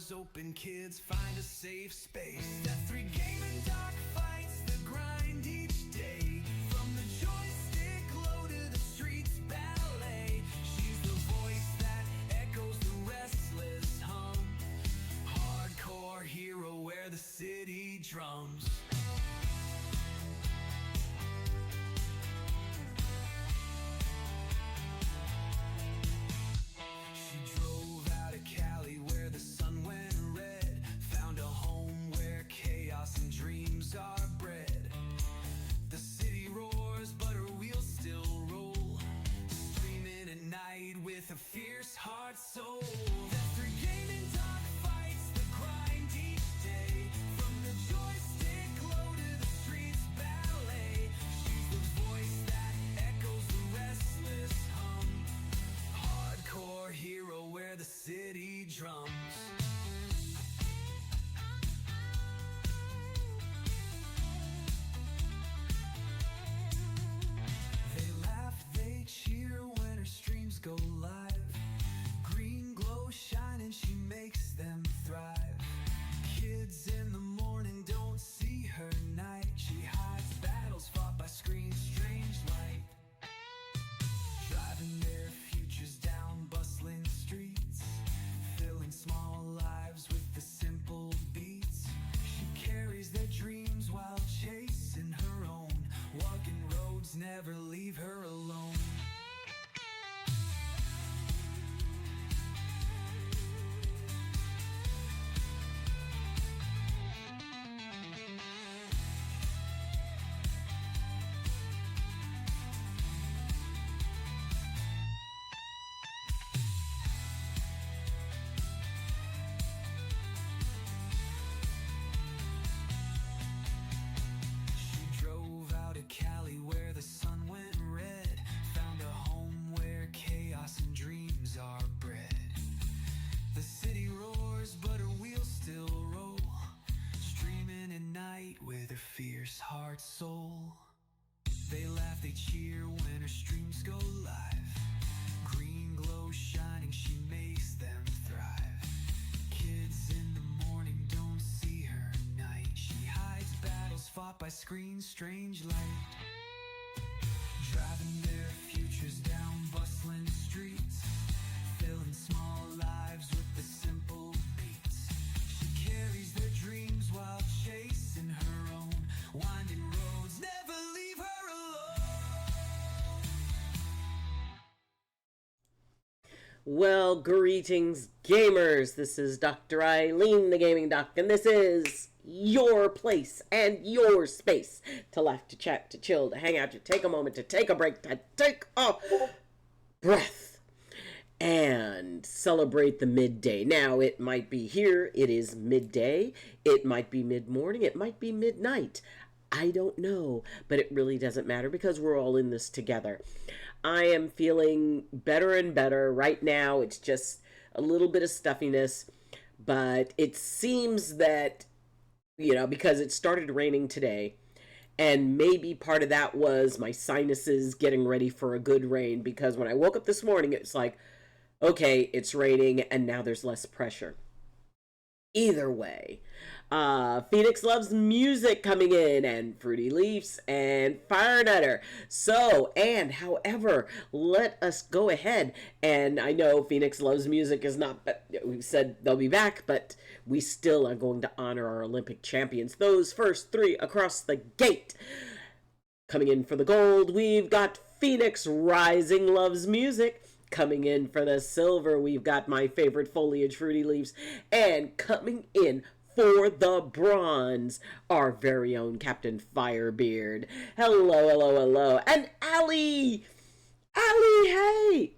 doors open, kids find a safe space. Th3 gaming doc fights the grind each day. From the joystick low to the streets ballet. She's the voice that echoes the restless hum. Hardcore hero where the city drums. Are bred. The city roars, but her wheels still roll. Streaming at night with a fierce heart soul. Th3 gaming doc fights the grind each day. From the joystick low to the streets ballet. She's the voice that echoes the restless hum. Hardcore hero where the city drums. Go live, green glow shining, she makes them thrive. Kids in the morning don't see her night. She hides battles fought by screens, strange light. Driving their futures down bustling streets, filling small lives with the simple beats. She carries their dreams while chasing her own. Walking roads never leave her alone. Cali where the sun went red, found a home where chaos and dreams are bred. The city roars, but her wheels still roll, streaming at night with her fierce heart soul. They laugh, they cheer when her streams go live. Green glow shining, she makes them thrive. Kids in the morning don't see her night. She hides battles fought by screens, strange light. Driving their futures down bustling streets, filling small lives with the simple beats. She carries their dreams while chasing her own. Winding roads never leave her alone. Well, greetings, gamers. This is Dr. Eileen, the Gaming Doc, and this is your place and your space to laugh, to chat, to chill, to hang out, to take a moment, to take a break, to take a breath and celebrate the midday. Now, it might be here, it is midday, it might be mid-morning, it might be midnight. I don't know, but it really doesn't matter because we're all in this together. I am feeling better and better. Right now, it's just a little bit of stuffiness, but it seems that, you know, because it started raining today, and maybe part of that was my sinuses getting ready for a good rain, because when I woke up this morning, it's like, okay, it's raining, and now there's less pressure. Either way, Phoenix Loves Music coming in, and Fruity Leafs, and Fire Nutter. So, and however, let us go ahead, and I know Phoenix Loves Music is not, we said they'll be back, but we still are going to honor our Olympic champions, those first three across the gate. Coming in for the gold, we've got Phoenix Rising Loves Music. Coming in for the silver, we've got My Favorite Foliage, Fruity Leaves. And coming in for the bronze, our very own Captain Firebeard. Hello, hello, hello. And Allie! Allie, hey!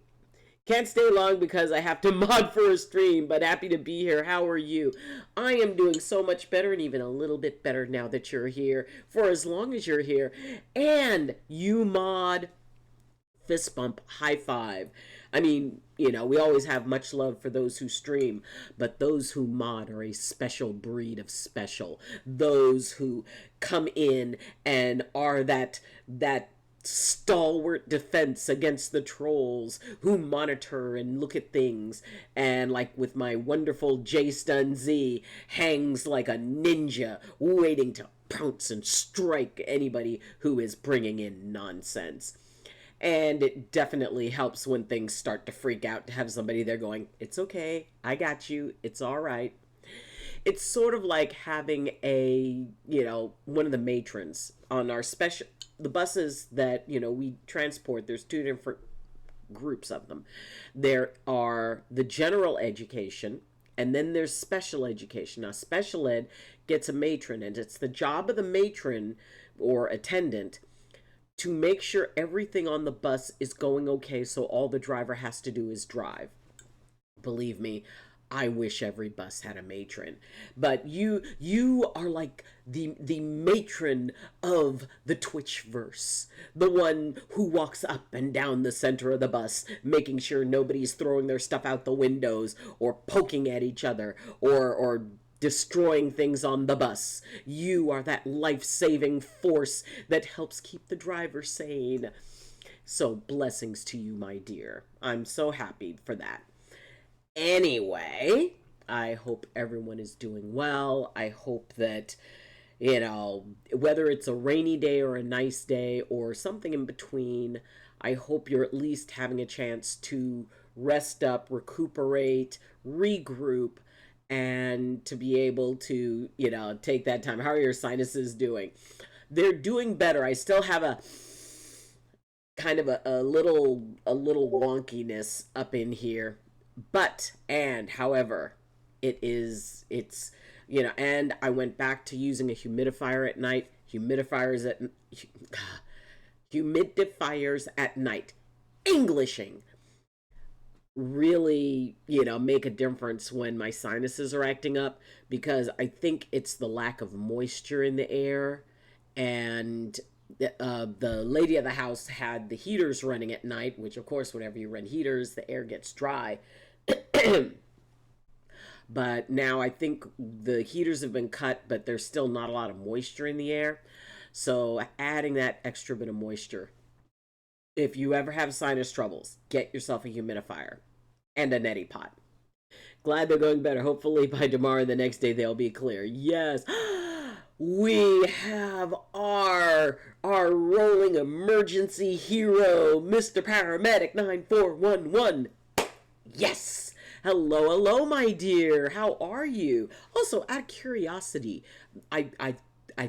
Can't stay long because I have to mod for a stream, but happy to be here. How are you? I am doing so much better, and even a little bit better now that you're here, for as long as you're here. And you mod, fist bump, high five. I mean, you know, we always have much love for those who stream, but those who mod are a special breed of special. Those who come in and are that stalwart defense against the trolls who monitor and look at things, and like with my wonderful J-Stun Z, hangs like a ninja waiting to pounce and strike anybody who is bringing in nonsense. And it definitely helps when things start to freak out to have somebody there going, it's okay, I got you, it's all right. It's sort of like having one of the matrons on our special, the buses that, we transport. There's two different groups of them. There are the general education, and then there's special education. Now, special ed gets a matron, and it's the job of the matron or attendant to make sure everything on the bus is going okay, so all the driver has to do is drive. Believe me, I wish every bus had a matron. But you are like the matron of the Twitchverse. The one who walks up and down the center of the bus, making sure nobody's throwing their stuff out the windows or poking at each other or destroying things on the bus. You are that life-saving force that helps keep the driver sane. So blessings to you, my dear. I'm so happy for that. Anyway, I hope everyone is doing well. I hope that, whether it's a rainy day or a nice day or something in between, I hope you're at least having a chance to rest up, recuperate, regroup, and to be able to, take that time. How are your sinuses doing? They're doing better. I still have a kind of a little wonkiness up in here. However, it's, and I went back to using a humidifier at night. Humidifiers at night, Englishing, really, make a difference when my sinuses are acting up, because I think it's the lack of moisture in the air. And the lady of the house had the heaters running at night, which of course, whenever you run heaters, the air gets dry. But now I think the heaters have been cut, but there's still not a lot of moisture in the air. So adding that extra bit of moisture. If you ever have sinus troubles, get yourself a humidifier and a neti pot. Glad they're going better. Hopefully by tomorrow, the next day, they'll be clear. Yes. We have our rolling emergency hero, Mr. Paramedic 9411. Yes! Hello, my dear. How are you? Also, out of curiosity, I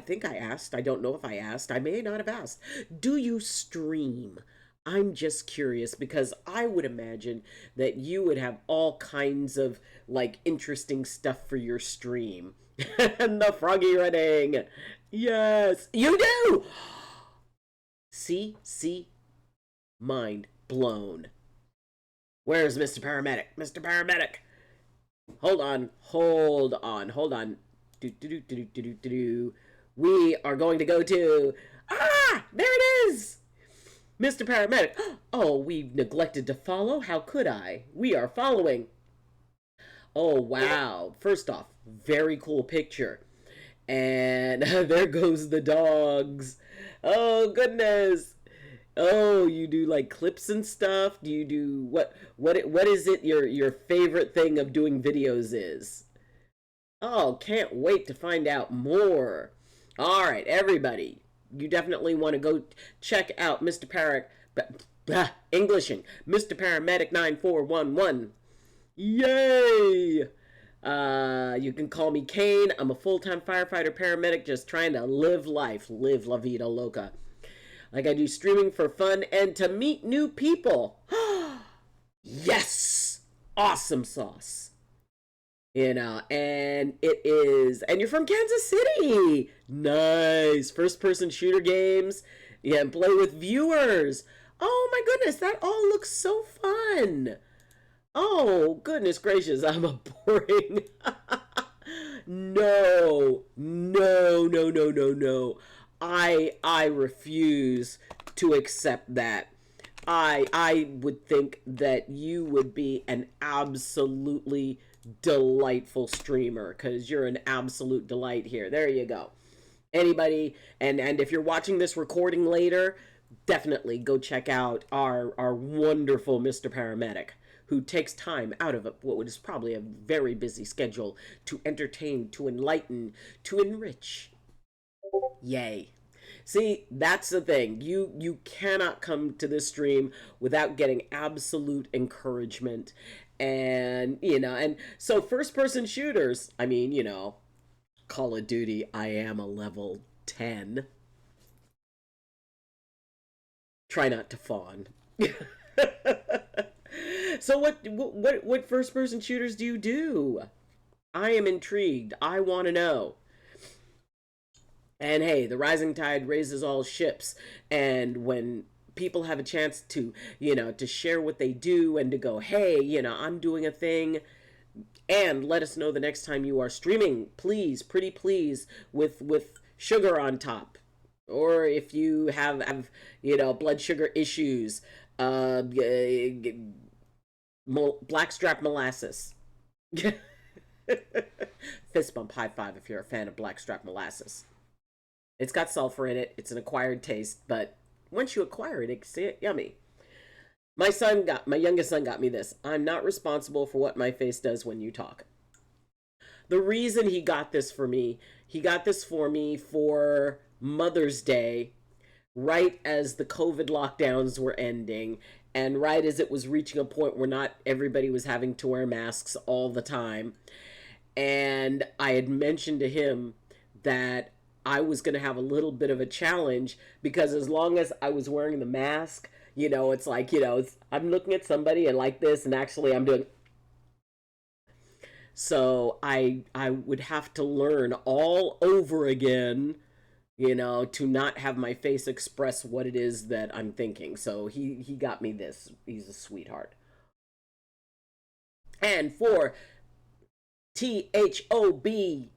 think I asked. I don't know if I asked. I may not have asked. Do you stream? I'm just curious, because I would imagine that you would have all kinds of, interesting stuff for your stream. And the froggy running. Yes, you do! See? Mind blown. Where's Mr. Paramedic? Mr. Paramedic! Hold on. We are going to go to... There it is! Mr. Paramedic. Oh, we've neglected to follow? How could I? We are following. Oh, wow. First off, very cool picture. And there goes the dogs. Oh, goodness. Oh, you do clips and stuff? Do you do what is it your favorite thing of doing videos is? Oh, can't wait to find out more. All right, everybody. You definitely want to go check out Mr. Englishing. Mr. Paramedic 9411. Yay! You can call me Kane. I'm a full-time firefighter paramedic just trying to live life. Live la vida loca. I do streaming for fun and to meet new people. Yes! Awesome sauce. And it is, and you're from Kansas City. Nice. First-person shooter games. Yeah, and play with viewers. Oh my goodness, that all looks so fun. Oh, goodness gracious, I'm a boring. No. I refuse to accept that. I would think that you would be an absolutely delightful streamer, because you're an absolute delight here. There you go. Anybody, and if you're watching this recording later, definitely go check out our wonderful Mr. Paramedic, who takes time out of what is probably a very busy schedule to entertain, to enlighten, to enrich. Yay. See, that's the thing. You cannot come to this stream without getting absolute encouragement. And, and so first person shooters, I mean, Call of Duty, I am a level 10. Try not to fawn. So what first person shooters do you do? I am intrigued. I want to know. And hey, the rising tide raises all ships. And when people have a chance to, to share what they do and to go, hey, I'm doing a thing. And let us know the next time you are streaming, please, pretty please, with sugar on top. Or if you have blood sugar issues, blackstrap molasses. Fist bump high five if you're a fan of blackstrap molasses. It's got sulfur in it. It's an acquired taste, but once you acquire it, it's yummy. My youngest son got me this. I'm not responsible for what my face does when you talk. The reason he got this for me for Mother's Day, right as the COVID lockdowns were ending, and right as it was reaching a point where not everybody was having to wear masks all the time. And I had mentioned to him that I was going to have a little bit of a challenge because as long as I was wearing the mask, it's like, I'm looking at somebody and like this, and actually I'm doing. So I would have to learn all over again, to not have my face express what it is that I'm thinking. So he got me this. He's a sweetheart. And for THOBDT,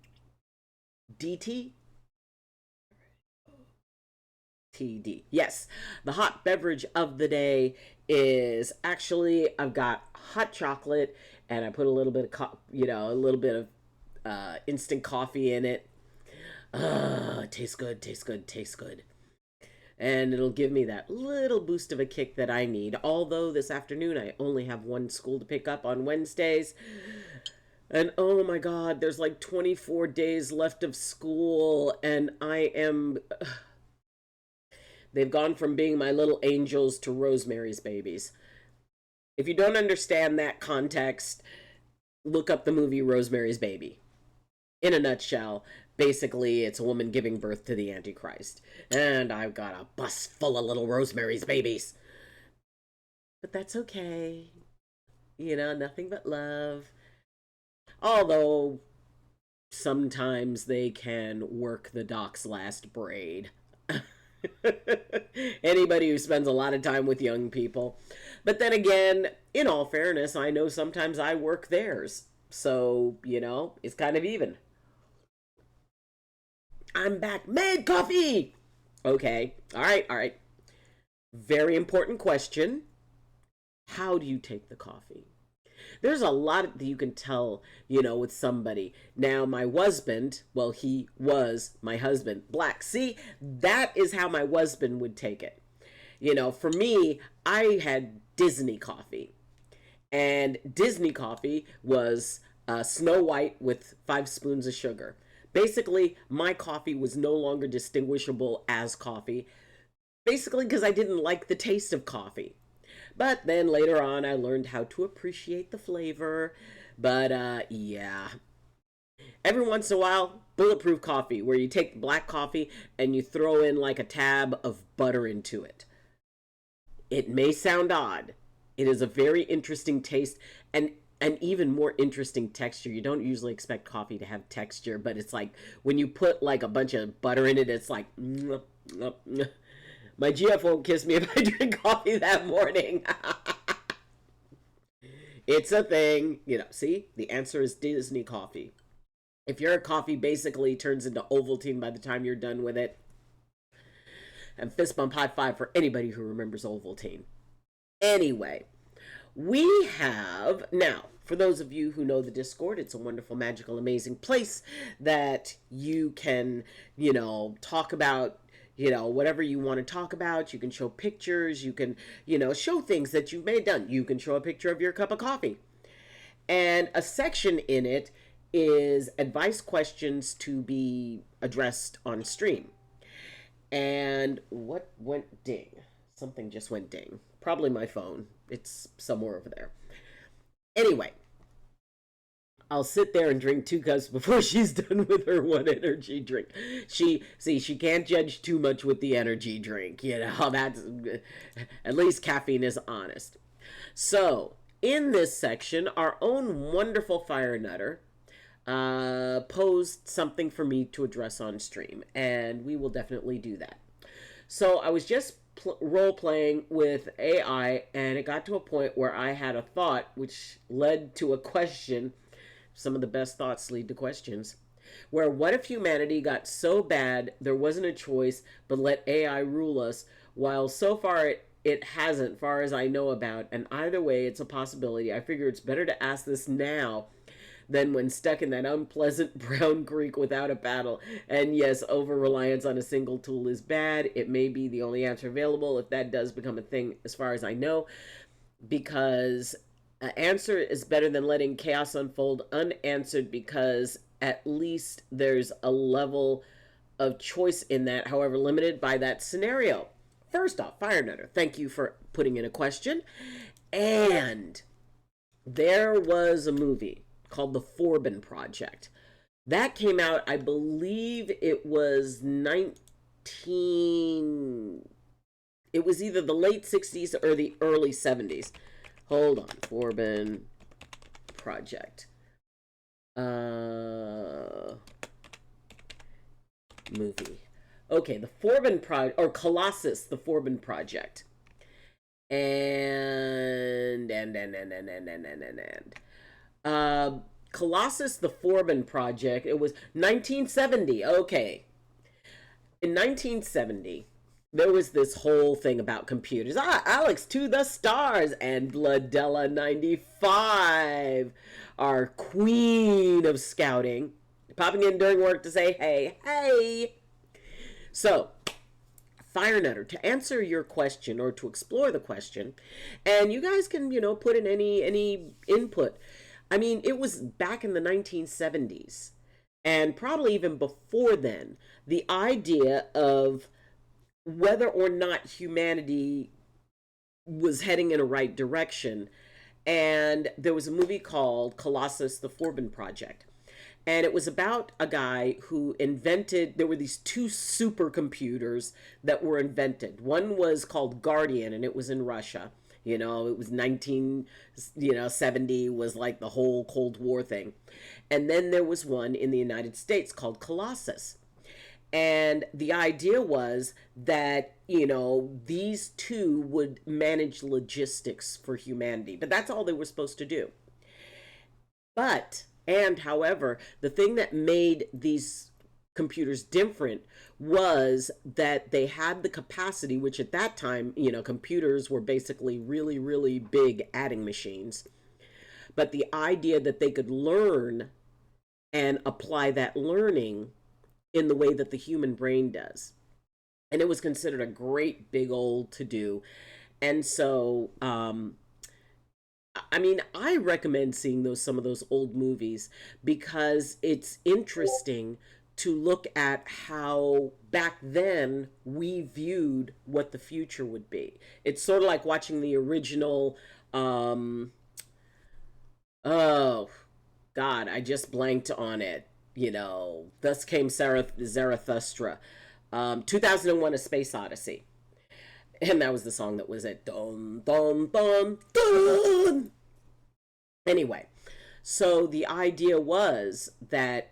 TD. Yes, the hot beverage of the day is actually I've got hot chocolate and I put a little bit of instant coffee in it. Tastes good, tastes good, tastes good. And it'll give me that little boost of a kick that I need. Although this afternoon I only have one school to pick up on Wednesdays. And oh my God, there's like 24 days left of school and I am... They've gone from being my little angels to Rosemary's Babies. If you don't understand that context, look up the movie Rosemary's Baby. In a nutshell, basically it's a woman giving birth to the Antichrist. And I've got a bus full of little Rosemary's Babies. But that's okay. Nothing but love. Although, sometimes they can work the doc's last braid. Anybody who spends a lot of time with young people. But then again, in all fairness, I know sometimes I work theirs. So, it's kind of even. I'm back. Made coffee! Okay. All right. Very important question. How do you take the coffee? There's a lot that you can tell, with somebody. Now, my husband, well, he was my husband, black. See, that is how my husband would take it. For me, I had Disney coffee. And Disney coffee was Snow White with 5 spoons of sugar. Basically, my coffee was no longer distinguishable as coffee. Basically, because I didn't like the taste of coffee. But then later on, I learned how to appreciate the flavor. But, yeah. Every once in a while, bulletproof coffee, where you take black coffee and you throw in like a tab of butter into it. It may sound odd. It is a very interesting taste and an even more interesting texture. You don't usually expect coffee to have texture, but it's like when you put like a bunch of butter in it, it's like... My GF won't kiss me if I drink coffee that morning. It's a thing. See? The answer is Disney coffee. If your coffee basically turns into Ovaltine by the time you're done with it. And fist bump high five for anybody who remembers Ovaltine. Anyway, we have... Now, for those of you who know the Discord, it's a wonderful, magical, amazing place that you can, talk about whatever you want to talk about. You can show pictures. You can, show things that you've made done. You can show a picture of your cup of coffee. And a section in it is advice questions to be addressed on stream. And what went ding? Something just went ding. Probably my phone. It's somewhere over there. Anyway, I'll sit there and drink 2 cups before she's done with her 1 energy drink. She can't judge too much with the energy drink. That's, at least caffeine is honest. So, in this section, our own wonderful fire nutter posed something for me to address on stream, and we will definitely do that. So I was just role-playing with AI, and it got to a point where I had a thought which led to a question. Some of the best thoughts lead to questions. Where what if humanity got so bad there wasn't a choice but let AI rule us, while so far it hasn't, far as I know about, and either way it's a possibility. I figure it's better to ask this now than when stuck in that unpleasant brown creek without a paddle. And yes, over-reliance on a single tool is bad. It may be the only answer available if that does become a thing, as far as I know, because an answer is better than letting chaos unfold unanswered, because at least there's a level of choice in that, however limited by that scenario. First off, Fire Nutter, thank you for putting in a question. And there was a movie called The Forbin Project. That came out, I believe it was it was either the late 60s or the early 70s. Hold on, Forbin Project. Movie. Okay, The Forbin Project, or Colossus, The Forbin Project. Colossus, The Forbin Project, it was 1970. Okay. In 1970, there was this whole thing about computers. Alex to the stars, and Bloodella 95, our queen of scouting, popping in during work to say, hey. So, Fire Nutter, to answer your question or to explore the question, and you guys can, put in any input. I mean, it was back in the 1970s, and probably even before then, the idea of whether or not humanity was heading in a right direction. And there was a movie called Colossus, The Forbin Project. And it was about a guy who invented, there were these 2 supercomputers that were invented. One was called Guardian, and it was in Russia. It was 1970 was like the whole Cold War thing. And then there was one in the United States called Colossus. And the idea was that, these 2 would manage logistics for humanity. But that's all they were supposed to do. However, the thing that made these computers different was that they had the capacity, which at that time, computers were basically really, really big adding machines. But the idea that they could learn and apply that learning in the way that the human brain does. And it was considered a great big old to-do. And so, I recommend seeing some of those old movies, because it's interesting to look at how back then we viewed what the future would be. It's sort of like watching the original, oh, God, I just blanked on it. Thus Came Zarathustra. 2001: A Space Odyssey. And that was the song that was at dun, dun, dun, dun. Anyway, so the idea was that,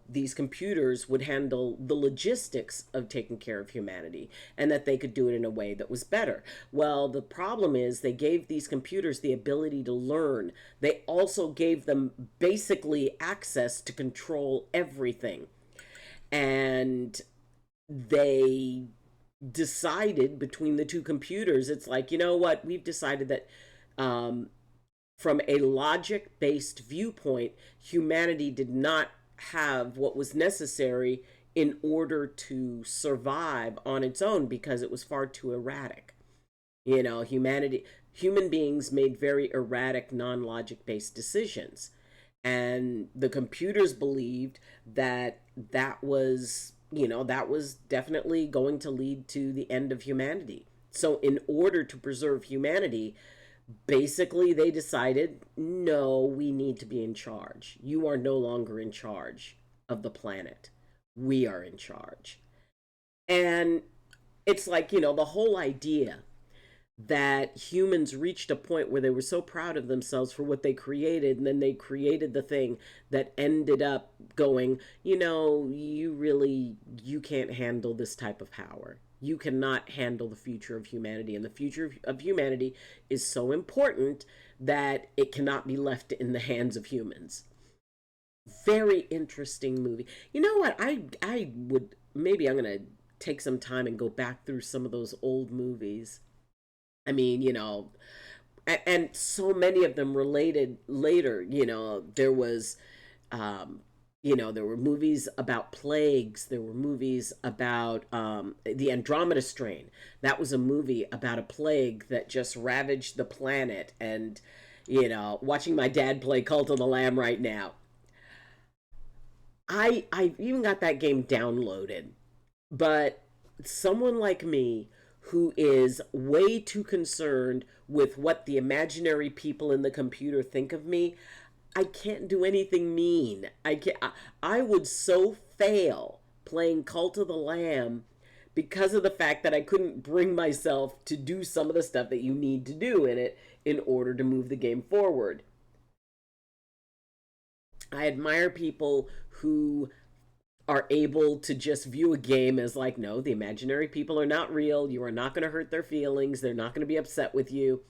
these computers would handle the logistics of taking care of humanity, and that they could do it in a way that was better. Well, the problem is they gave these computers the ability to learn. They also gave them basically access to control everything. And they decided between the 2 computers, it's like, what, we've decided that from a logic-based viewpoint, humanity did not have what was necessary in order to survive on its own because it was far too erratic. Human beings made very erratic, non logic based decisions. And the computers believed that that was definitely going to lead to the end of humanity. So, in order to preserve humanity, basically they decided, no, we need to be in charge. You are no longer in charge of the planet. We are in charge. And it's like, the whole idea that humans reached a point where they were so proud of themselves for what they created, and then they created the thing that ended up going, you can't handle this type of power. You cannot handle the future of humanity, and the future of humanity is so important that it cannot be left in the hands of humans. Very interesting movie. You know what? I would, maybe I'm gonna take some time and go back through some of those old movies. I mean, and so many of them related later. There was, there were movies about plagues. There were movies about the Andromeda Strain. That was a movie about a plague that just ravaged the planet. And, watching my dad play Cult of the Lamb right now, I've even got that game downloaded. But someone like me who is way too concerned with what the imaginary people in the computer think of me, I can't do anything mean. I would so fail playing Cult of the Lamb because of the fact that I couldn't bring myself to do some of the stuff that you need to do in it in order to move the game forward. I admire people who are able to just view a game as like, no, the imaginary people are not real. You are not going to hurt their feelings. They're not going to be upset with you.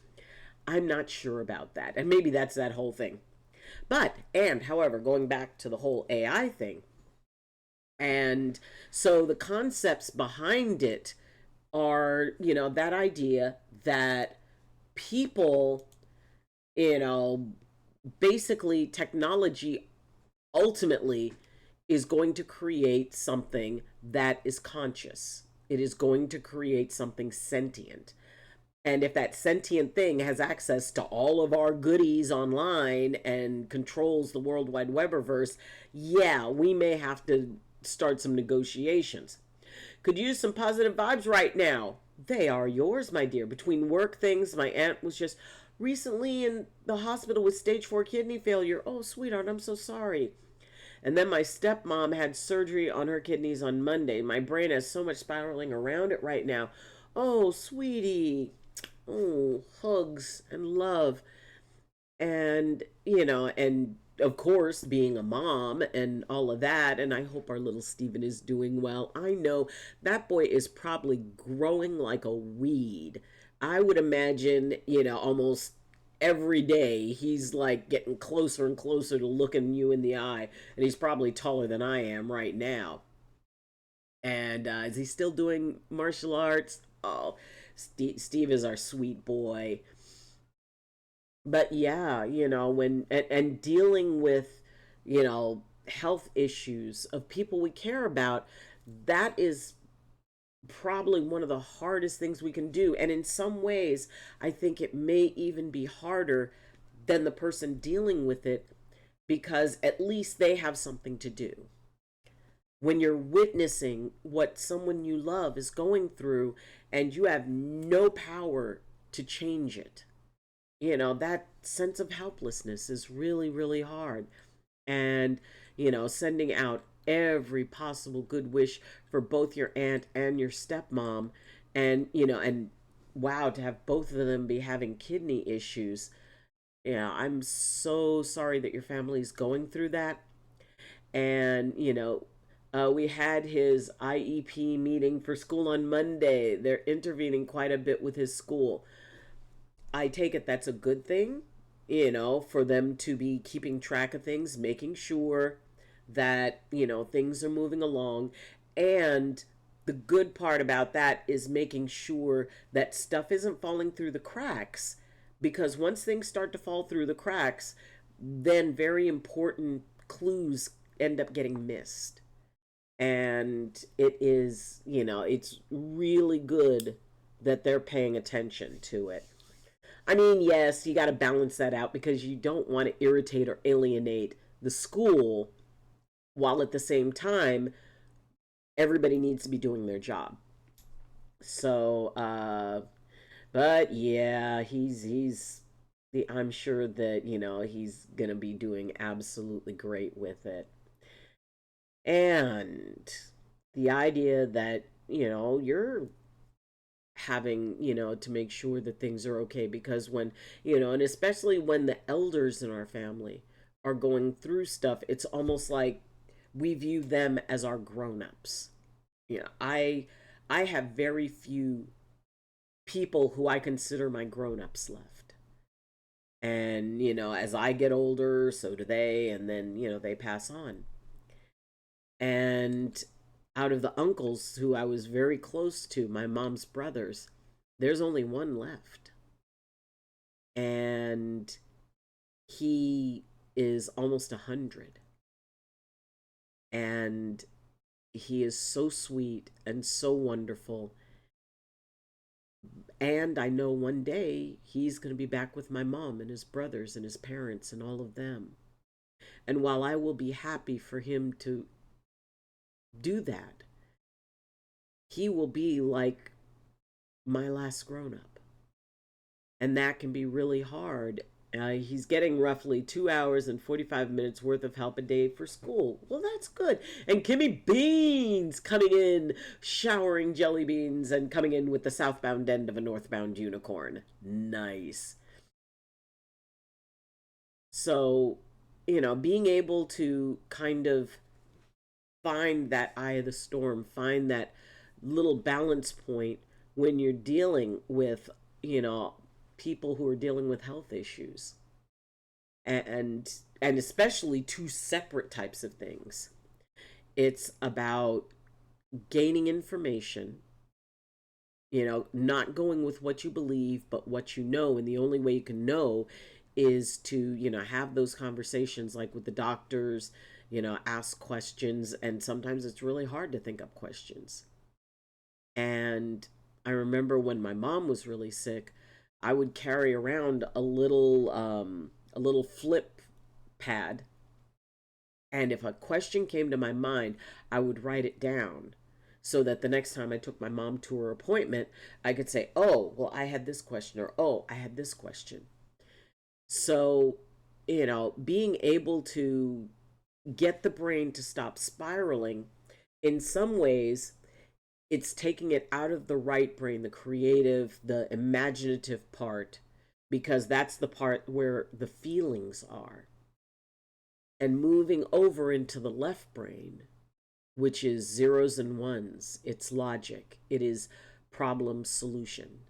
I'm not sure about that. And maybe that's that whole thing. However, going back to the whole AI thing, and so the concepts behind it are, that idea that people, you know, basically technology ultimately is going to create something that is conscious. It is going to create something sentient. And if that sentient thing has access to all of our goodies online and controls the World Wide Webiverse, yeah, we may have to start some negotiations. Could use some positive vibes right now. They are yours, my dear. Between work things, my aunt was just recently in the hospital with stage 4 kidney failure. Oh, sweetheart, I'm so sorry. And then my stepmom had surgery on her kidneys on Monday. My brain has so much spiraling around it right now. Oh, sweetie. Oh, hugs and love. And, and of course, being a mom and all of that. And I hope our little Steven is doing well. I know that boy is probably growing like a weed. I would imagine, almost every day he's like getting closer and closer to looking you in the eye. And he's probably taller than I am right now. And is he still doing martial arts? Oh, Steve is our sweet boy. But yeah, and dealing with, health issues of people we care about, that is probably one of the hardest things we can do. And in some ways, I think it may even be harder than the person dealing with it because at least they have something to do. When you're witnessing what someone you love is going through and you have no power to change it, that sense of helplessness is really, really hard. And, sending out every possible good wish for both your aunt and your stepmom. And wow, to have both of them be having kidney issues. Yeah, I'm so sorry that your family's going through that. And, we had his IEP meeting for school on Monday. They're intervening quite a bit with his school. I take it that's a good thing, for them to be keeping track of things, making sure that, things are moving along. And the good part about that is making sure that stuff isn't falling through the cracks. Because once things start to fall through the cracks, then very important clues end up getting missed. And it is, it's really good that they're paying attention to it. I mean, yes, you got to balance that out because you don't want to irritate or alienate the school, while at the same time everybody needs to be doing their job. So, but yeah, he's I'm sure that, he's going to be doing absolutely great with it. And the idea that, you're having, to make sure that things are okay, because when, and especially when the elders in our family are going through stuff, it's almost like we view them as our grown-ups. I have very few people who I consider my grown-ups left. And, as I get older, so do they, and then, they pass on. And out of the uncles who I was very close to, my mom's brothers, there's only one left. And he is almost 100. And he is so sweet and so wonderful. And I know one day he's going to be back with my mom and his brothers and his parents and all of them. And while I will be happy for him to do that, he will be like my last grown up. And that can be really hard. He's getting roughly 2 hours and 45 minutes worth of help a day for school. Well, that's good. And Kimmy Beans coming in, showering jelly beans, and coming in with the southbound end of a northbound unicorn. Nice. So, being able to kind of find that eye of the storm, find that little balance point when you're dealing with, people who are dealing with health issues, and especially two separate types of things. It's about gaining information, not going with what you believe, but what you know. And the only way you can know is to, have those conversations like with the doctors, ask questions. And sometimes it's really hard to think up questions. And I remember when my mom was really sick, I would carry around a little flip pad, and if a question came to my mind, I would write it down so that the next time I took my mom to her appointment, I could say, "Oh, well, I had this question," or "Oh, I had this question." So, being able to get the brain to stop spiraling, in some ways it's taking it out of the right brain, the creative, the imaginative part, because that's the part where the feelings are, and moving over into the left brain, which is zeros and ones. It's logic, it is problem solution.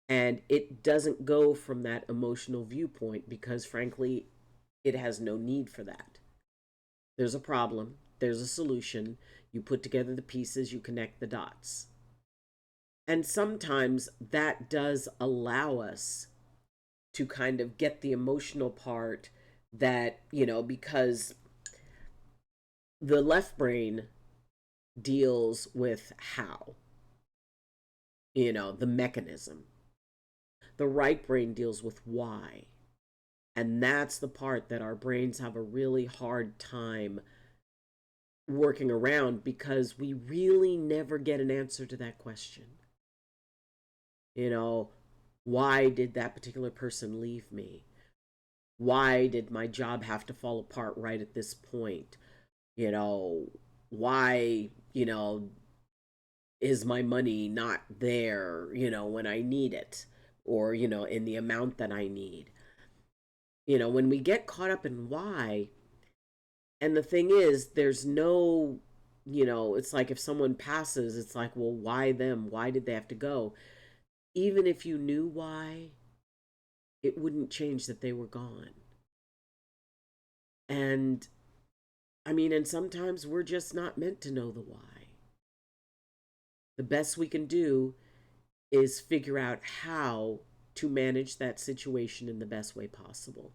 And it doesn't go from that emotional viewpoint because, frankly, it has no need for that. There's a problem, there's a solution. You put together the pieces, you connect the dots. And sometimes that does allow us to kind of get the emotional part that, because the left brain deals with how, the mechanism. The right brain deals with why. And that's the part that our brains have a really hard time working around because we really never get an answer to that question. You know, why did that particular person leave me? Why did my job have to fall apart right at this point? You know, why, is my money not there, when I need it, or, in the amount that I need? When we get caught up in why, and the thing is, there's no, it's like if someone passes, it's like, well, why them? Why did they have to go? Even if you knew why, it wouldn't change that they were gone. And I mean, and sometimes we're just not meant to know the why. The best we can do is figure out how to manage that situation in the best way possible.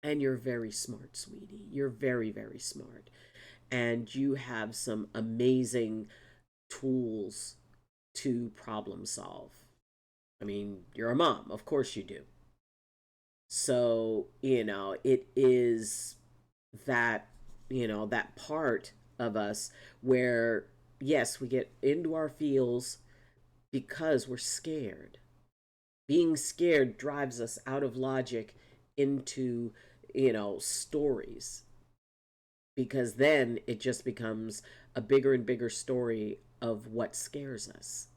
And you're very smart, sweetie. You're very, very smart. and you have some amazing tools to problem solve. I mean, you're a mom, of course you do. So, it is that, that part of us where, yes, we get into our feels because we're scared. Being scared drives us out of logic into, stories, because then it just becomes a bigger and bigger story of what scares us.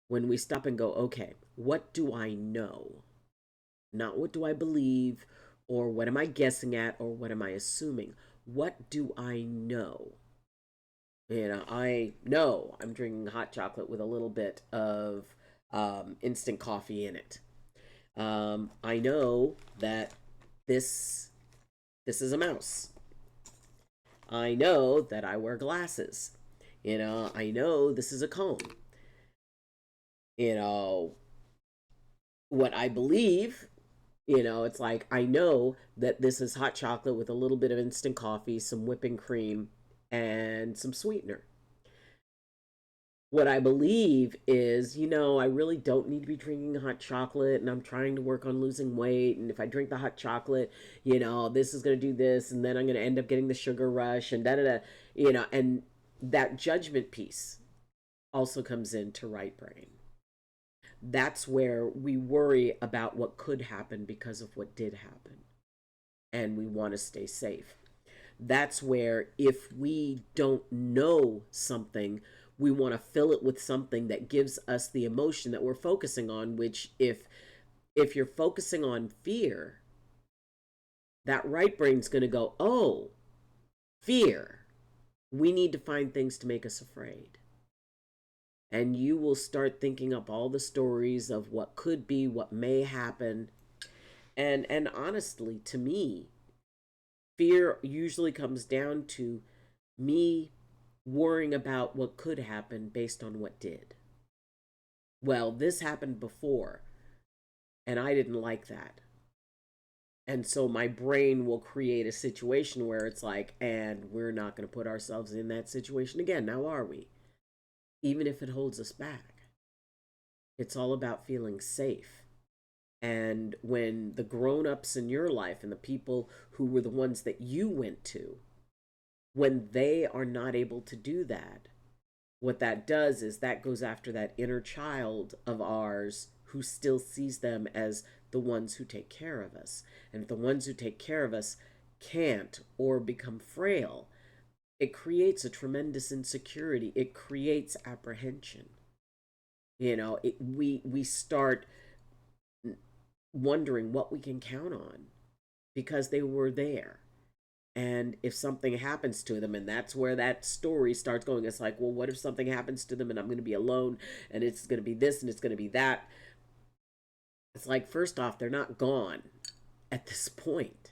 When we stop and go, okay, what do I know? Not what do I believe, or what am I guessing at, or what am I assuming? What do I know? I know I'm drinking hot chocolate with a little bit of instant coffee in it. I know that this this is a mouse. I know that I wear glasses. I know this is a comb. You know, what I believe, it's like I know that this is hot chocolate with a little bit of instant coffee, some whipping cream, and some sweetener. What I believe is, I really don't need to be drinking hot chocolate, and I'm trying to work on losing weight. And if I drink the hot chocolate, this is going to do this, and then I'm going to end up getting the sugar rush, and da da da, and that judgment piece also comes into right brain. That's where we worry about what could happen because of what did happen, and we want to stay safe. That's where, if we don't know something, we want to fill it with something that gives us the emotion that we're focusing on, which, if you're focusing on fear, that right brain's going to go, oh, fear, we need to find things to make us afraid. And you will start thinking up all the stories of what could be, what may happen. And honestly, to me, fear usually comes down to me worrying about what could happen based on what did. Well, this happened before, and I didn't like that. And so my brain will create a situation where it's like, and we're not going to put ourselves in that situation again. Now, are we? Even if it holds us back. It's all about feeling safe. And when the grown-ups in your life and the people who were the ones that you went to, when they are not able to do that, what that does is that goes after that inner child of ours who still sees them as the ones who take care of us. And if the ones who take care of us can't or become frail, it creates a tremendous insecurity. It creates apprehension. We start wondering what we can count on because they were there. And if something happens to them, and that's where that story starts going, it's like, well, what if something happens to them and I'm going to be alone, and it's going to be this and it's going to be that? It's like, first off, they're not gone at this point,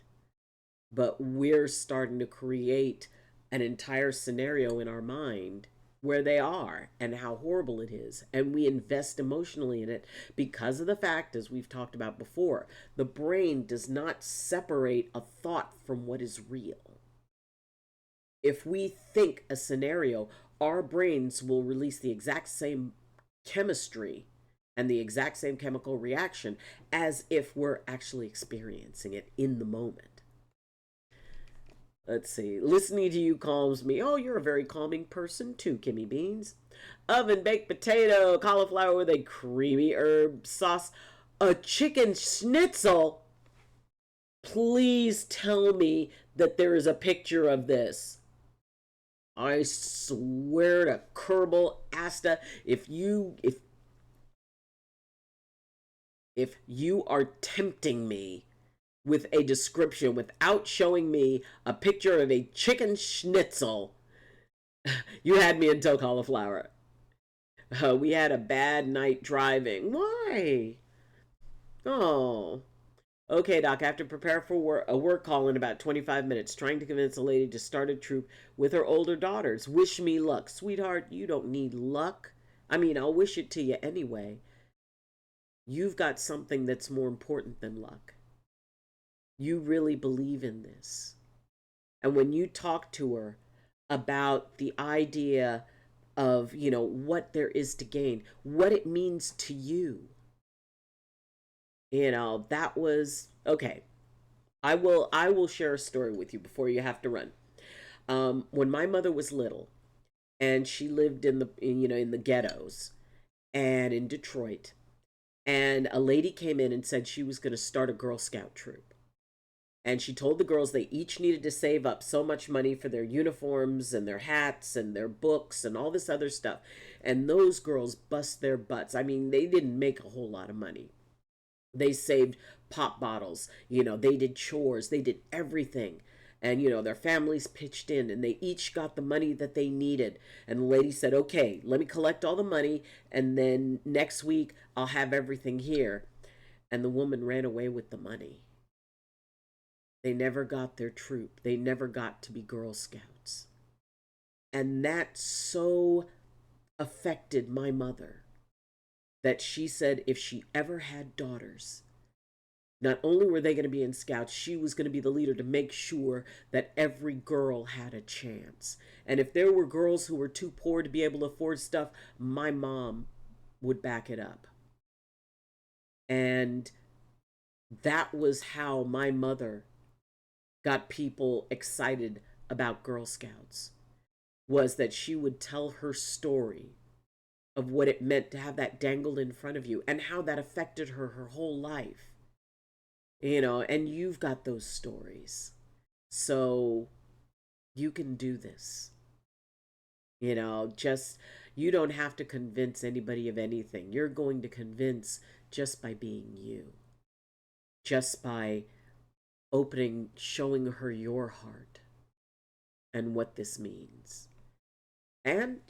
but we're starting to create an entire scenario in our mind where they are and how horrible it is. And we invest emotionally in it because of the fact, as we've talked about before, the brain does not separate a thought from what is real. If we think a scenario, our brains will release the exact same chemistry and the exact same chemical reaction as if we're actually experiencing it in the moment. Let's see. Listening to you calms me. Oh, you're a very calming person too, Kimmy Beans. Oven baked potato, cauliflower with a creamy herb sauce, a chicken schnitzel. Please tell me that there is a picture of this. I swear to Kerbal Asta, if you are tempting me with a description without showing me a picture of a chicken schnitzel, you had me until cauliflower. We had a bad night driving. Why? Oh. Okay, Doc, I have to prepare for a work call in about 25 minutes, trying to convince a lady to start a troop with her older daughters. Wish me luck. Sweetheart, you don't need luck. I mean, I'll wish it to you anyway. You've got something that's more important than luck. You really believe in this. And when you talk to her, about the idea of, what there is to gain, what it means to you. That was okay. I will share a story with you before you have to run. When my mother was little and she lived in the ghettos and in Detroit, and a lady came in and said she was going to start a Girl Scout troop. And she told the girls they each needed to save up so much money for their uniforms and their hats and their books and all this other stuff. And those girls bust their butts. I mean, they didn't make a whole lot of money. They saved pop bottles, they did chores, they did everything. And, their families pitched in and they each got the money that they needed. And the lady said, okay, let me collect all the money. And then next week I'll have everything here. And the woman ran away with the money. They never got their troop. They never got to be Girl Scouts. And that so affected my mother that she said if she ever had daughters, not only were they going to be in Scouts, she was going to be the leader to make sure that every girl had a chance. And if there were girls who were too poor to be able to afford stuff, my mom would back it up. And that was how my mother got people excited about Girl Scouts, was that she would tell her story of what it meant to have that dangled in front of you and how that affected her whole life. And you've got those stories. So you can do this. Just, you don't have to convince anybody of anything. You're going to convince just by being you. Just by showing her your heart and what this means. And,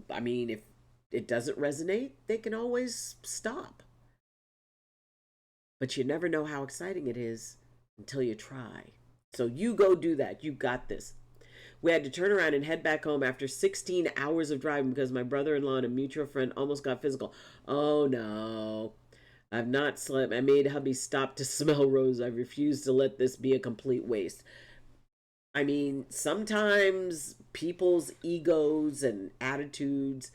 I mean, if it doesn't resonate, they can always stop. But you never know how exciting it is until you try. So you go do that. You got this. We had to turn around and head back home after 16 hours of driving because my brother-in-law and a mutual friend almost got physical. Oh no. I've not slept. I made hubby stop to smell rose. I refuse to let this be a complete waste. I mean, sometimes people's egos and attitudes.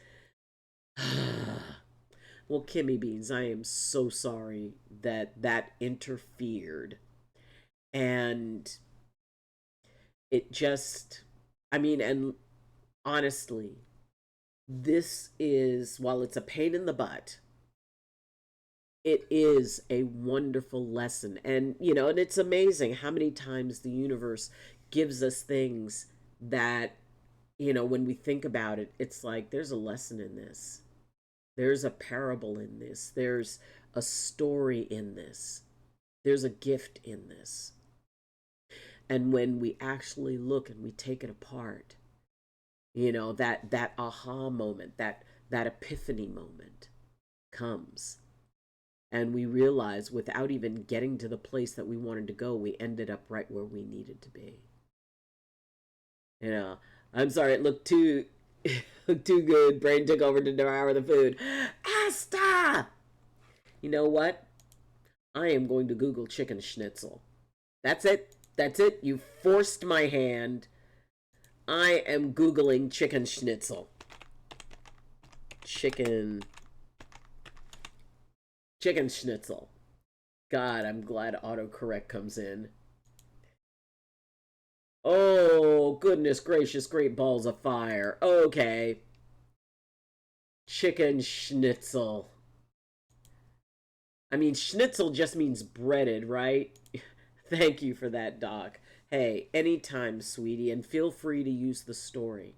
Well, Kimmy Beans, I am so sorry that interfered. And it just, I mean, and honestly, this is, while it's a pain in the butt, it is a wonderful lesson. And, and it's amazing how many times the universe gives us things that, when we think about it, it's like there's a lesson in this. There's a parable in this. There's a story in this. There's a gift in this. And when we actually look and we take it apart, that aha moment, that epiphany moment comes. And we realize without even getting to the place that we wanted to go, we ended up right where we needed to be. I'm sorry, it looked too good. Brain took over to devour the food. Asta! You know what? I am going to Google chicken schnitzel. That's it. That's it. You forced my hand. I am Googling chicken schnitzel. Chicken schnitzel. God, I'm glad autocorrect comes in. Oh, goodness gracious, great balls of fire. Okay. Chicken schnitzel. I mean, schnitzel just means breaded, right? Thank you for that, Doc. Hey, anytime, sweetie, and feel free to use the story.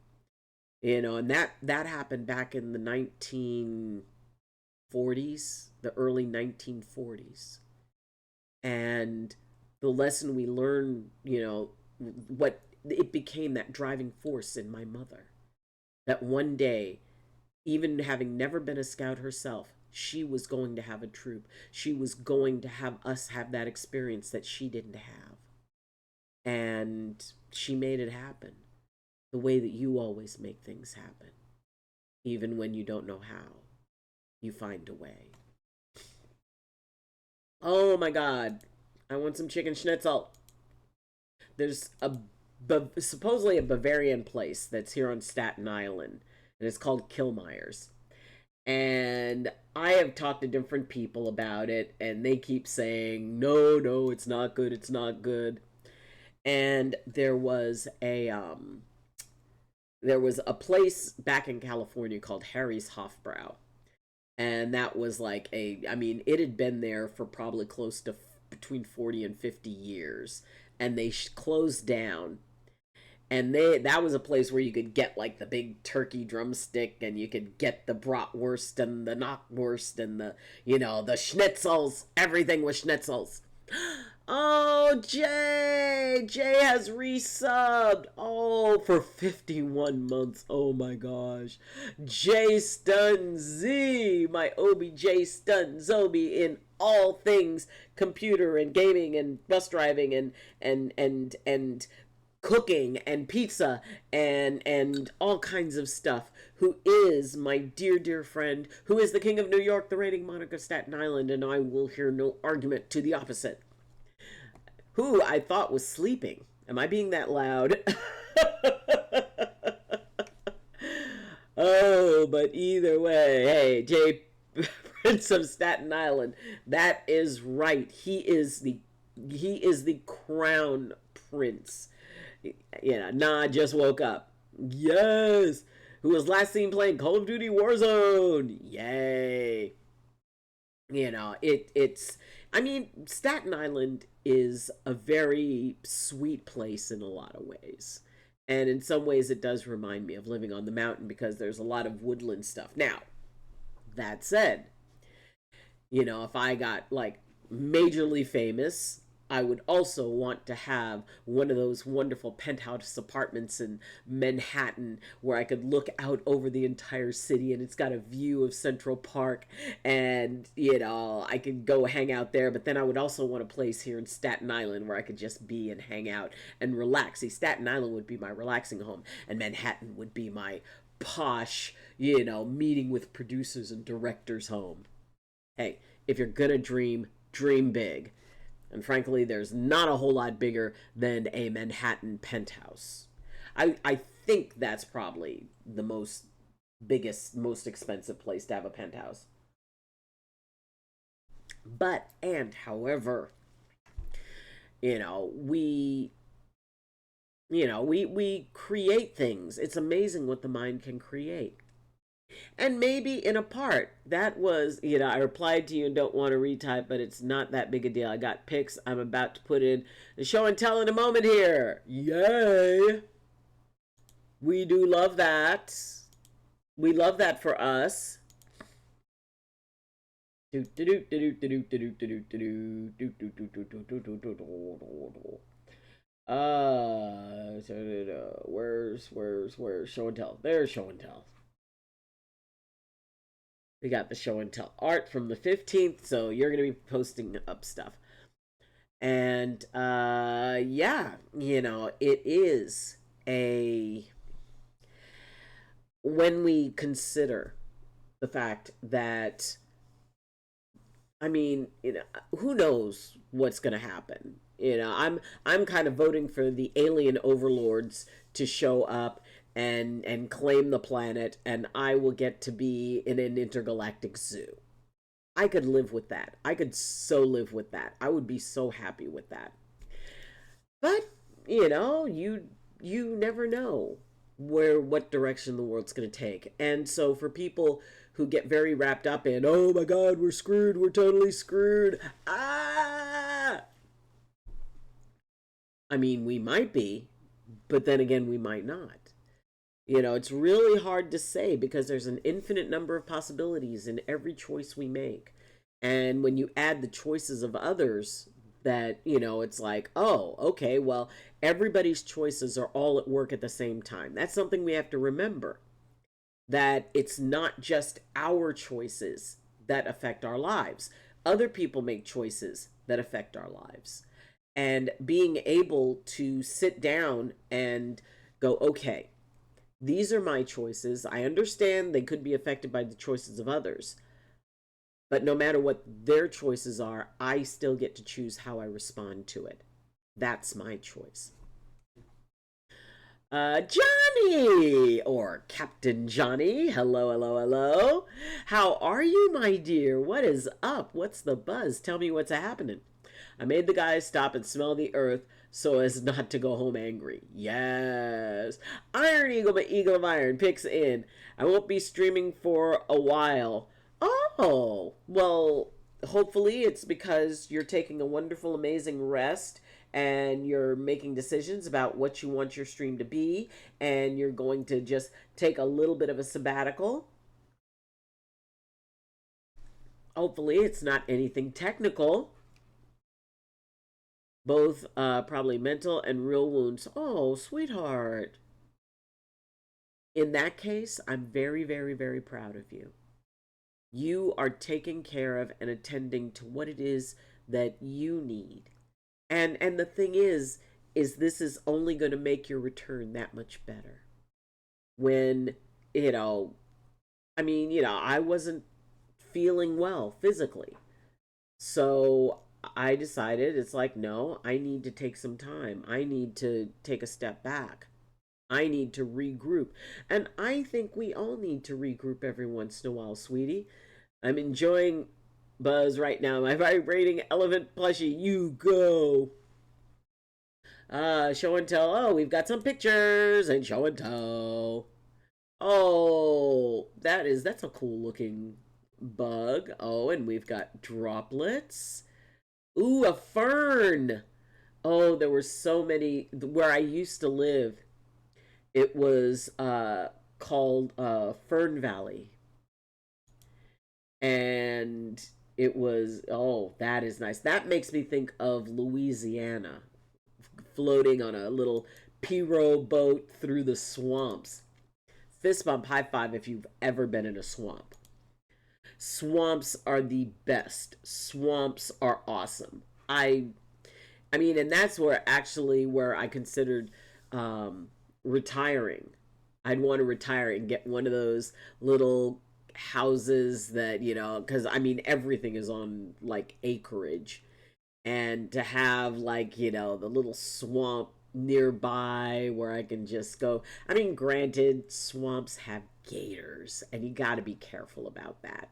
And that happened back in the 1940s, the early 1940s. And the lesson we learned, what it became, that driving force in my mother. That one day, even having never been a scout herself, she was going to have a troop. She was going to have us have that experience that she didn't have. And she made it happen the way that you always make things happen. Even when you don't know how, you find a way. Oh my God. I want some chicken schnitzel. There's a supposedly a Bavarian place that's here on Staten Island, and it's called Kilmeyer's. And I have talked to different people about it, and they keep saying, no, no, it's not good, it's not good. And there was a place back in California called Harry's Hofbrau. And that was like I mean, it had been there for probably close to between 40 and 50 years. And they closed down, and that was a place where you could get like the big turkey drumstick, and you could get the bratwurst and the knockwurst and the schnitzels. Everything was schnitzels. Oh, Jay has resubbed. Oh, for 51 months. Oh my gosh. Jay Stun Z, my OBJ Stun Zobi in all things computer and gaming and bus driving and cooking and pizza and all kinds of stuff, who is my dear friend, who is the king of New York, the reigning monarch of Staten Island, and I will hear no argument to the opposite, who I thought was sleeping. Am I being that loud? Oh, but either way, hey, Jay, Prince of Staten Island, that is right. He is the crown prince. Just woke up. Yes. Who was last seen playing Call of Duty Warzone? Yay. It's I mean, Staten Island is a very sweet place in a lot of ways. And in some ways it does remind me of living on the mountain, because there's a lot of woodland stuff. Now, that said, if I got like majorly famous, I would also want to have one of those wonderful penthouse apartments in Manhattan where I could look out over the entire city, and it's got a view of Central Park, and I could go hang out there. But then I would also want a place here in Staten Island where I could just be and hang out and relax. See, Staten Island would be my relaxing home, and Manhattan would be my posh, meeting with producers and directors home. Hey, if you're gonna dream, dream big. And frankly, there's not a whole lot bigger than a Manhattan penthouse. I think that's probably the biggest, most expensive place to have a penthouse. However, we we create things. It's amazing what the mind can create. And maybe in a part, that was, I replied to you and don't want to retype, but it's not that big a deal. I got pics. I'm about to put in the show and tell in a moment here. Yay! We do love that. We love that for us. Where's show and tell? There's show and tell. We got the show and tell art from the 15th, so you're going to be posting up stuff. And yeah, it is when we consider the fact that, I mean, who knows what's going to happen. I'm kind of voting for the alien overlords to show up and claim the planet, and I will get to be in an intergalactic zoo. I could live with that. I could so live with that. I would be so happy with that. But, you never know what direction the world's going to take. And so for people who get very wrapped up in, oh my God, we're screwed, we're totally screwed. I mean, we might be, but then again, we might not. It's really hard to say, because there's an infinite number of possibilities in every choice we make. And when you add the choices of others, that, it's like, oh, okay, well, everybody's choices are all at work at the same time. That's something we have to remember, that it's not just our choices that affect our lives. Other people make choices that affect our lives. And being able to sit down and go, okay, these are my choices. I understand they could be affected by the choices of others. But no matter what their choices are, I still get to choose how I respond to it. That's my choice. Johnny, or Captain Johnny. Hello, hello, hello. How are you, my dear? What is up? What's the buzz? Tell me what's happening. I made the guys stop and smell the earth so as not to go home angry. Yes. Iron Eagle, my Eagle of Iron, picks in. I won't be streaming for a while. Oh, well, hopefully it's because you're taking a wonderful, amazing rest and you're making decisions about what you want your stream to be, and you're going to just take a little bit of a sabbatical. Hopefully, it's not anything technical, both probably mental and real wounds. Oh, sweetheart. In that case, I'm very, very, very proud of you. You are taking care of and attending to what it is that you need. And the thing is this is only going to make your return that much better. When, you know, I mean, I wasn't feeling well physically. So I decided it's like, no, I need to take some time. I need to take a step back. I need to regroup. And I think we all need to regroup every once in a while, sweetie. I'm enjoying Buzz right now. My vibrating elephant plushie. You go. Show and tell. Oh, we've got some pictures and show and tell. Oh, that's a cool looking bug. Oh, and we've got droplets. Ooh, a fern. Oh, there were so many where I used to live. It was called Fern Valley. And it was, oh, that is nice. That makes me think of Louisiana, floating on a little pirogue boat through the swamps. Fist bump, high five if you've ever been in a swamp. Swamps are the best. Swamps are awesome. I mean, and that's where I considered retiring. I'd want to retire and get one of those little houses that, because I mean, everything is on like acreage. And to have like, the little swamp nearby where I can just go. I mean, granted, swamps have gators, and you got to be careful about that.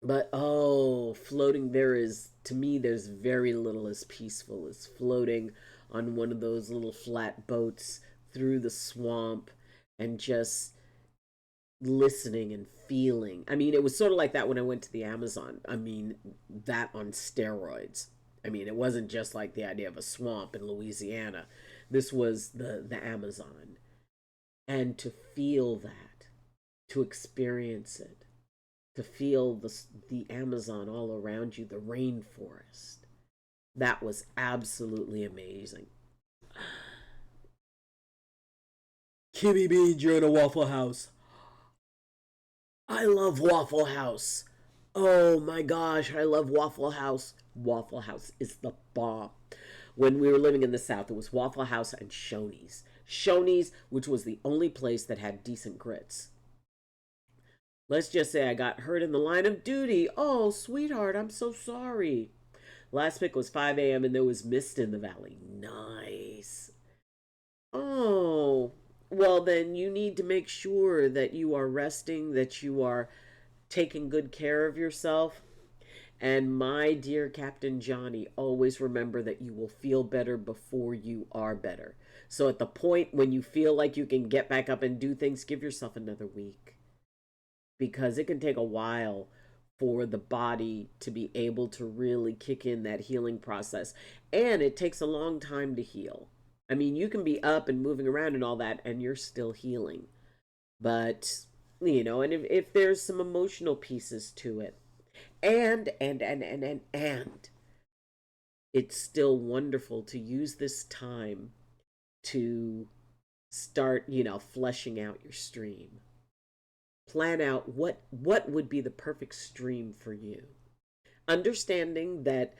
But oh, floating there is, to me, there's very little as peaceful as floating on one of those little flat boats through the swamp and just listening and feeling. I mean, it was sort of like that when I went to the Amazon. I mean, that on steroids. I mean, it wasn't just like the idea of a swamp in Louisiana. This was the Amazon. And to feel that, to experience it, to feel the Amazon all around you, the rainforest. That was absolutely amazing. Kimmy Beans, you're in a Waffle House. I love Waffle House. Oh my gosh, I love Waffle House. Waffle House is the bomb. When we were living in the South, it was Waffle House and Shoney's. Shoney's, which was the only place that had decent grits. Let's just say I got hurt in the line of duty. Oh, sweetheart, I'm so sorry. Last pick was 5 a.m. and there was mist in the valley. Nice. Oh, well, then you need to make sure that you are resting, that you are taking good care of yourself. And my dear Captain Johnny, always remember that you will feel better before you are better. So at the point when you feel like you can get back up and do things, give yourself another week. Because it can take a while for the body to be able to really kick in that healing process. And it takes a long time to heal. I mean, you can be up and moving around and all that, and you're still healing. But, and if there's some emotional pieces to it, and it's still wonderful to use this time to start, fleshing out your stream. Plan out what would be the perfect stream for you. Understanding that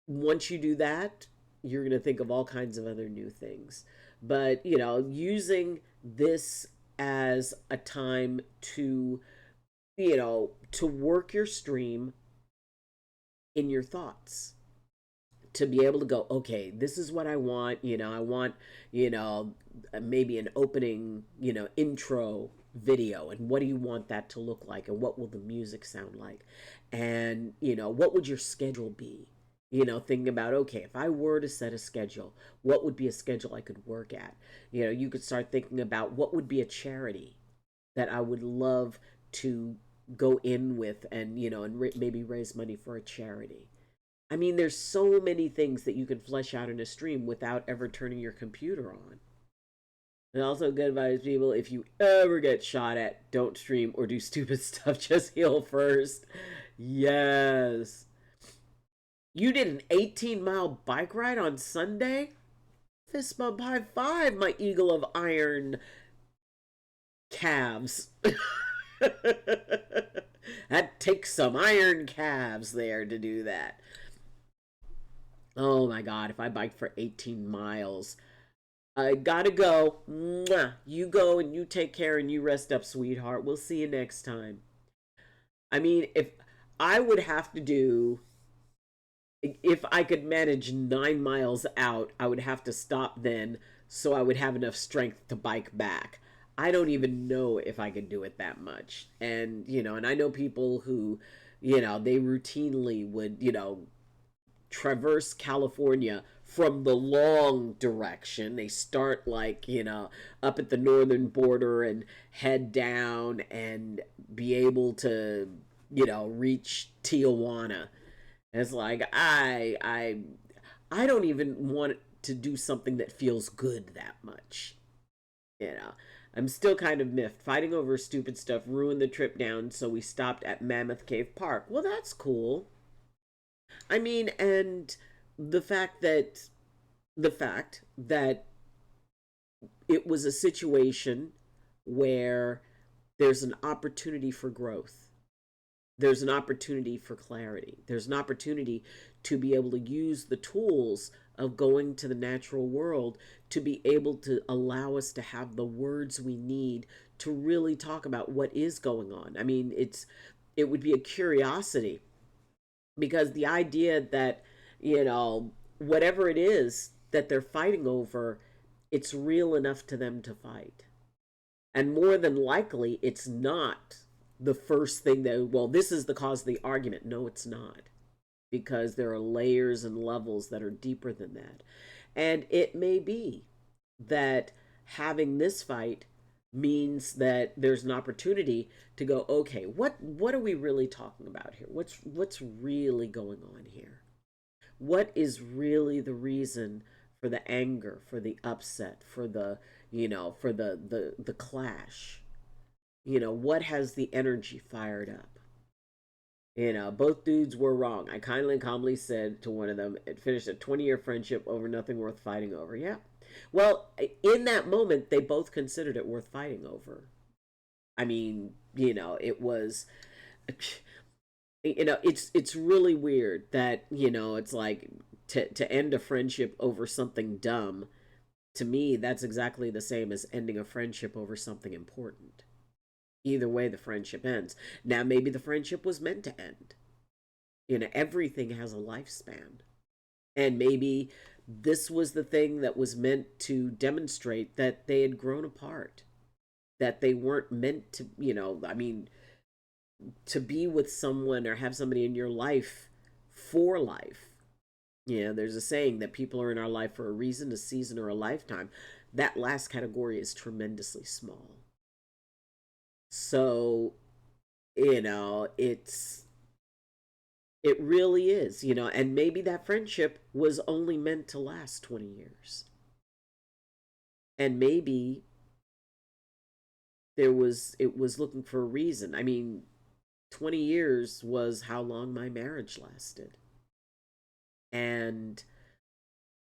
once you do that, you're going to think of all kinds of other new things. But, using this as a time to, to work your stream in your thoughts, to be able to go, okay, this is what I want. I want, you know, maybe an opening, intro video. And what do you want that to look like? And what will the music sound like? And, what would your schedule be? Thinking about, okay, if I were to set a schedule, what would be a schedule I could work at? You could start thinking about what would be a charity that I would love to go in with and, maybe raise money for a charity. I mean, there's so many things that you can flesh out in a stream without ever turning your computer on. And also, good advice, people, if you ever get shot at, don't stream or do stupid stuff. Just heal first. Yes. You did an 18-mile bike ride on Sunday? Fist bump high five, my eagle of iron calves. That takes some iron calves there to do that. Oh my God, if I biked for 18 miles, I gotta go. Mwah. You go and you take care and you rest up, sweetheart. We'll see you next time. I mean, if I could manage 9 miles out, I would have to stop then so I would have enough strength to bike back. I don't even know if I could do it that much. And I know people who, they routinely would, traverse California from the long direction. They start like, up at the northern border and head down and be able to, reach Tijuana. And it's like I don't even want to do something that feels good that much. I'm still kind of miffed. Fighting over stupid stuff ruined the trip down, so we stopped at Mammoth Cave Park. Well, that's cool. I mean, and the fact that the fact that it was a situation where there's an opportunity for growth. There's an opportunity for clarity. There's an opportunity to be able to use the tools of going to the natural world to be able to allow us to have the words we need to really talk about what is going on. I mean, it would be a curiosity, because the idea that, whatever it is that they're fighting over, it's real enough to them to fight. And more than likely, it's not the first thing that, well, this is the cause of the argument. No, it's not. Because there are layers and levels that are deeper than that. And it may be that having this fight means that there's an opportunity to go, okay, what are we really talking about here? What's really going on here? What is really the reason for the anger, for the upset, for the, for the clash? What has the energy fired up? Both dudes were wrong. I kindly and calmly said to one of them, it finished a 20-year friendship over nothing worth fighting over. Yeah. Well, in that moment, they both considered it worth fighting over. I mean, it was, it's really weird that, it's like to end a friendship over something dumb. To me, that's exactly the same as ending a friendship over something important. Either way, the friendship ends. Now, maybe the friendship was meant to end. Everything has a lifespan. And maybe this was the thing that was meant to demonstrate that they had grown apart. That they weren't meant to, I mean, to be with someone or have somebody in your life for life. There's a saying that people are in our life for a reason, a season, or a lifetime. That last category is tremendously small. So, it really is, and maybe that friendship was only meant to last 20 years. And maybe it was looking for a reason. I mean, 20 years was how long my marriage lasted. And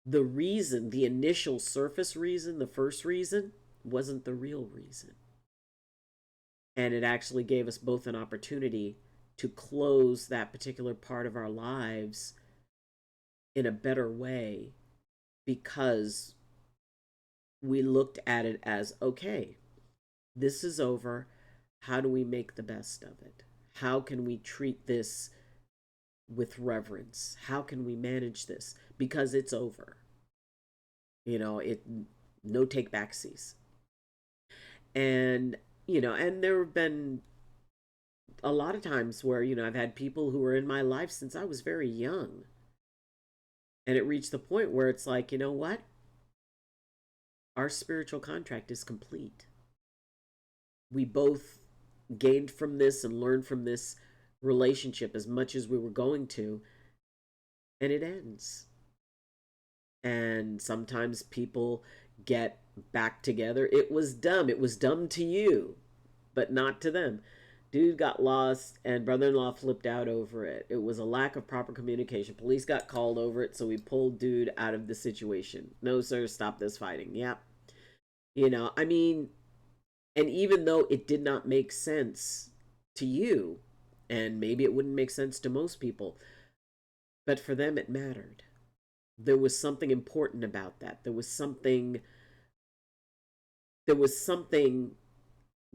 the reason, the initial surface reason, the first reason, wasn't the real reason. And it actually gave us both an opportunity to close that particular part of our lives in a better way, because we looked at it as, okay, this is over. How do we make the best of it? How can we treat this with reverence? How can we manage this? Because it's over. It no take backsies. And and there have been a lot of times where I've had people who were in my life since I was very young, and it reached the point where it's like, you know what? Our spiritual contract is complete. We both gained from this and learned from this relationship as much as we were going to, and it ends. And sometimes people get back together. It was dumb. It was dumb to you, but not to them. Dude got lost, and brother-in-law flipped out over it. It was a lack of proper communication. Police got called over it, so we pulled dude out of the situation. No, sir, stop this fighting. Yep. I mean, and even though it did not make sense to you, and maybe it wouldn't make sense to most people, but for them it mattered. There was something important about that. There was something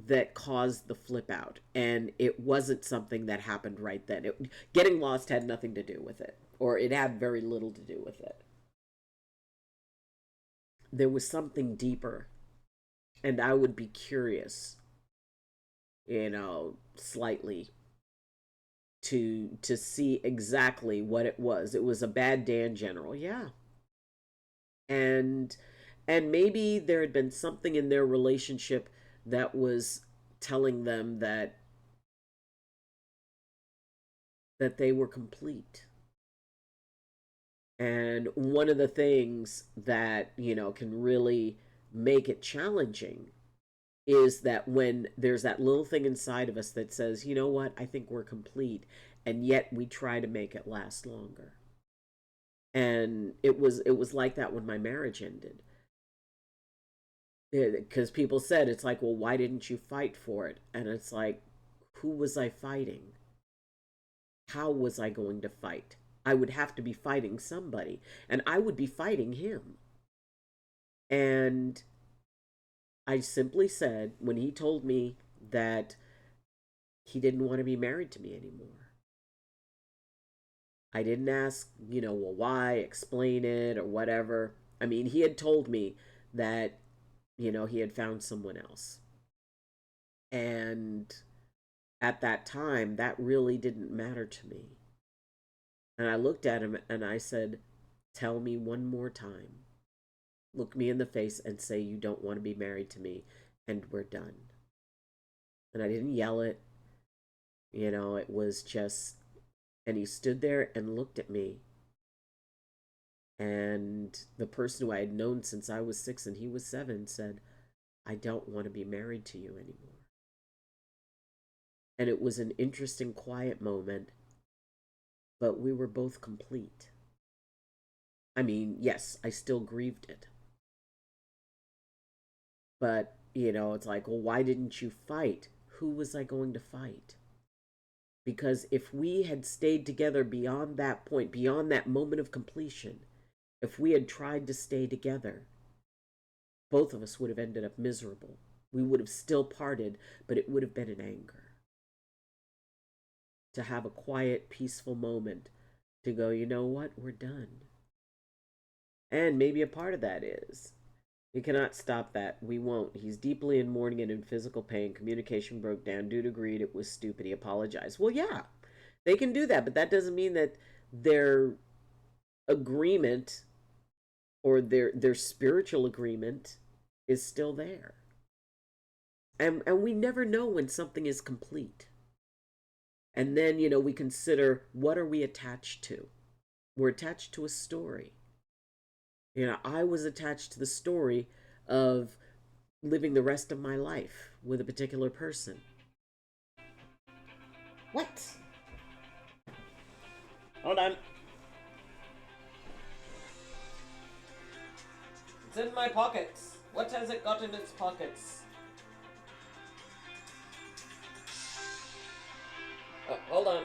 that caused the flip out, and it wasn't something that happened right then. Getting lost had nothing to do with it, or it had very little to do with it. There was something deeper, and I would be curious, slightly, to see exactly what it was. It was a bad day in general, yeah. And maybe there had been something in their relationship that was telling them that they were complete. And one of the things that, can really make it challenging is that when there's that little thing inside of us that says, you know what, I think we're complete, and yet we try to make it last longer. And it was like that when my marriage ended. Because people said, it's like, well, why didn't you fight for it? And it's like, who was I fighting? How was I going to fight? I would have to be fighting somebody, and I would be fighting him. And I simply said, when he told me that he didn't want to be married to me anymore, I didn't ask, well, why, explain it, or whatever. I mean, he had told me that, he had found someone else. And at that time, that really didn't matter to me. And I looked at him and I said, tell me one more time. Look me in the face and say you don't want to be married to me, and we're done. And I didn't yell it. It was just, and he stood there and looked at me. And the person who I had known since I was 6 and he was 7 said, I don't want to be married to you anymore. And it was an interesting, quiet moment, but we were both complete. I mean, yes, I still grieved it. But, it's like, well, why didn't you fight? Who was I going to fight? Because if we had stayed together beyond that point, beyond that moment of completion, if we had tried to stay together, both of us would have ended up miserable. We would have still parted, but it would have been in anger. To have a quiet, peaceful moment to go, you know what, we're done. And maybe a part of that is, we cannot stop that. We won't. He's deeply in mourning and in physical pain. Communication broke down. Dude agreed it was stupid. He apologized. Well, yeah, they can do that, but that doesn't mean that their agreement or their spiritual agreement is still there. And we never know when something is complete. And then, we consider, what are we attached to? We're attached to a story. I was attached to the story of living the rest of my life with a particular person. What? Hold on. It's in my pockets. What has it got in its pockets? Oh, hold on.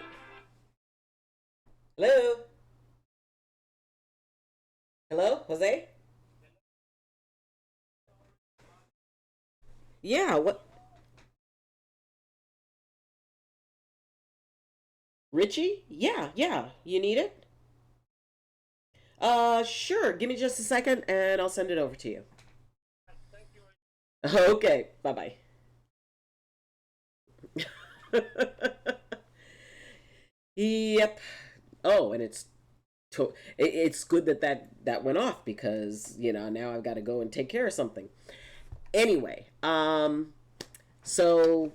Hello? Hello, Jose? Yeah, what? Richie? Yeah, yeah. You need it? Sure. Give me just a second and I'll send it over to you. Okay. Bye bye. Yep. Oh, and it's good that that went off because now I've got to go and take care of something. Anyway, so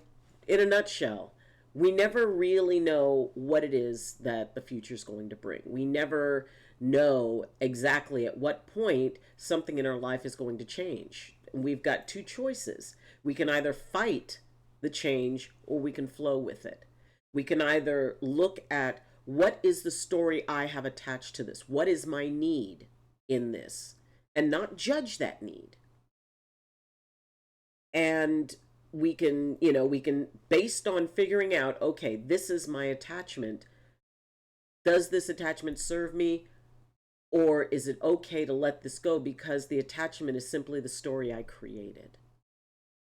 in a nutshell, we never really know what it is that the future is going to bring. We never know exactly at what point something in our life is going to change. We've got two choices. We can either fight the change or we can flow with it. We can either look at what is the story I have attached to this? What is my need in this? And not judge that need. And we can, based on figuring out, okay, this is my attachment. Does this attachment serve me? Or is it okay to let this go because the attachment is simply the story I created?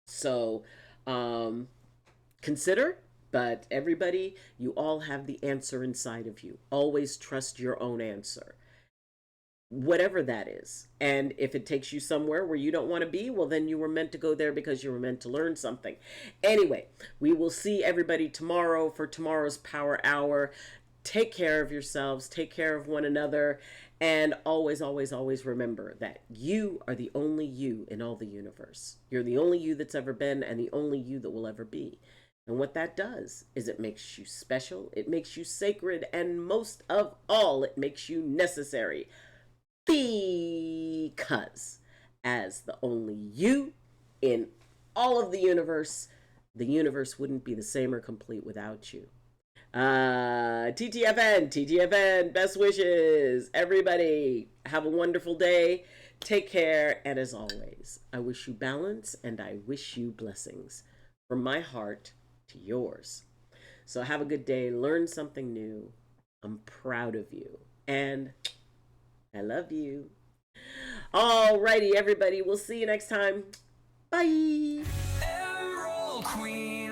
So, consider, but everybody, you all have the answer inside of you. Always trust your own answer, whatever that is. And if it takes you somewhere where you don't want to be, well, then you were meant to go there because you were meant to learn something. Anyway, we will see everybody tomorrow for tomorrow's Power Hour. Take care of yourselves, take care of one another, and always, always, always remember that you are the only you in all the universe. You're the only you that's ever been and the only you that will ever be. And what that does is it makes you special, it makes you sacred, and most of all, it makes you necessary. Because as the only you in all of the universe wouldn't be the same or complete without you. TTFN, best wishes. Everybody, have a wonderful day. Take care. And as always, I wish you balance and I wish you blessings from my heart to yours. So have a good day. Learn something new. I'm proud of you. And I love you. Alrighty, everybody. We'll see you next time. Bye. Emerald Queen.